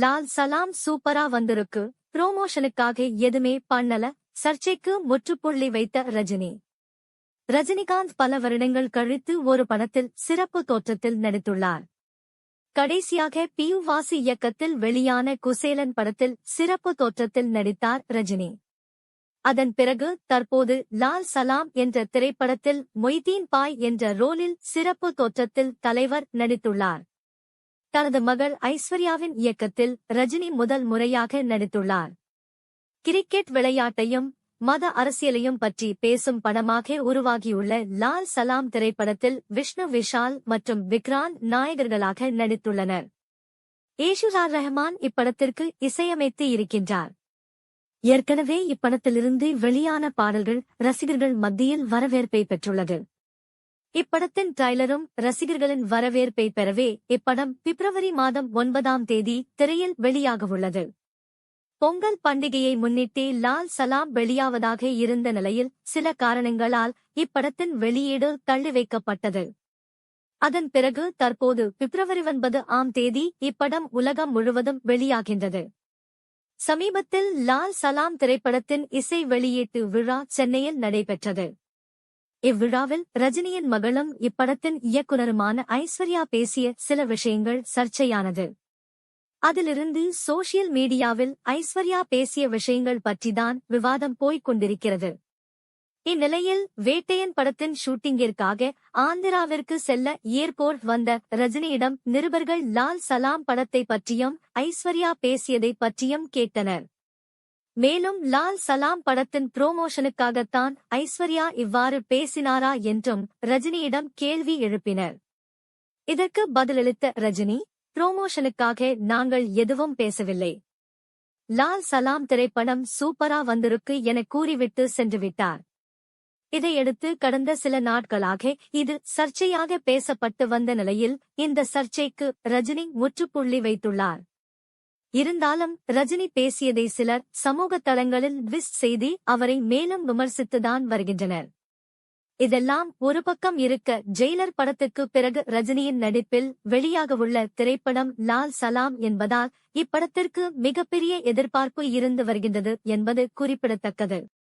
லால் சலாம் சூப்பரா வந்திருக்கு, ப்ரோமோஷனுக்காக எதுமே பண்ணல, சர்ச்சைக்கு முற்றுப்புள்ளி வைத்த ரஜினி. ரஜினிகாந்த் பல வருடங்கள் கழித்து ஒரு படத்தில் சிறப்பு தோற்றத்தில் நடித்துள்ளார். கடைசியாக பி.யு. வாசி இயக்கத்தில் வெளியான குசேலன் படத்தில் சிறப்பு தோற்றத்தில் நடித்தார் ரஜினி. அதன் பிறகு தற்போது லால் சலாம் என்ற திரைப்படத்தில் மொய்தீன் பாய் என்ற ரோலில் சிறப்பு தோற்றத்தில் தலைவர் நடித்துள்ளார். தனது மகள் ஐஸ்வர்யாவின் இயக்கத்தில் ரஜினி முதல் முறையாக நடித்துள்ளார். கிரிக்கெட் விளையாட்டையும் மத அரசியலையும் பற்றி பேசும் படமாக உருவாகியுள்ள லால் சலாம் திரைப்படத்தில் விஷ்ணு விஷால் மற்றும் விக்ராந்த் நாயகர்களாக நடித்துள்ளனர். ஏ.ஆர். ரஹ்மான் இப்படத்திற்கு இசையமைத்து இருக்கின்றார். ஏற்கனவே இப்படத்திலிருந்து வெளியான பாடல்கள் ரசிகர்கள் மத்தியில் வரவேற்பை பெற்றுள்ளது. இப்படத்தின் ட்ரைலரும் ரசிகர்களின் வரவேற்பை பெறவே இப்படம் பிப்ரவரி மாதம் 9ஆம் தேதி திரையில் வெளியாகவுள்ளது. பொங்கல் பண்டிகையை முன்னிட்டு லால் சலாம் வெளியாவதாக இருந்த நிலையில் சில காரணங்களால் இப்படத்தின் வெளியீடு தள்ளி வைக்கப்பட்டது. அதன் பிறகு தற்போது பிப்ரவரி 9ஆம் தேதி இப்படம் உலகம் முழுவதும் வெளியாகின்றது. சமீபத்தில் லால் சலாம் திரைப்படத்தின் இசை வெளியீட்டு விழா சென்னையில் நடைபெற்றது. இவ்விழாவில் ரஜினியின் மகளும் இப்படத்தின் இயக்குனருமான ஐஸ்வர்யா பேசிய சில விஷயங்கள் சர்ச்சையானது. அதிலிருந்து சோஷியல் மீடியாவில் ஐஸ்வர்யா பேசிய விஷயங்கள் பற்றிதான் விவாதம் போய்க் கொண்டிருக்கிறது. இந்நிலையில் வேட்டையன் படத்தின் ஷூட்டிங்கிற்காக ஆந்திராவிற்கு செல்ல ஏர்போர்ட் வந்த ரஜினியிடம் நிருபர்கள் லால் சலாம் படத்தை பற்றியும் ஐஸ்வர்யா பேசியதை பற்றியும் கேட்டனர். மேலும் லால் சலாம் படத்தின் புரோமோஷனுக்காகத்தான் ஐஸ்வர்யா இவ்வாறு பேசினாரா என்றும் ரஜினியிடம் கேள்வி எழுப்பினர். இதற்கு பதிலளித்த ரஜினி, புரோமோஷனுக்காக நாங்கள் எதுவும் பேசவில்லை. லால் சலாம் திரைப்படம் சூப்பரா வந்திருக்கு என கூறிவிட்டு சென்றுவிட்டார். இதையடுத்து கடந்த சில நாட்களாக இது சர்ச்சையாக பேசப்பட்டு வந்த நிலையில் இந்த சர்ச்சைக்கு ரஜினி முற்றுப்புள்ளி வைத்துள்ளார். இருந்தாலும் ரஜினி பேசியதை சிலர் சமூக தளங்களில் ட்விஸ்ட் செய்து அவரை மேலும் விமர்சித்துதான் வருகின்றனர். இதெல்லாம் ஒரு பக்கம் இருக்க, ஜெயிலர் படத்துக்கு பிறகு ரஜினியின் நடிப்பில் வெளியாகவுள்ள திரைப்படம் லால் சலாம் என்பதால் இப்படத்திற்கு மிகப்பெரிய எதிர்பார்ப்பு இருந்து வருகின்றது என்பது குறிப்பிடத்தக்கது.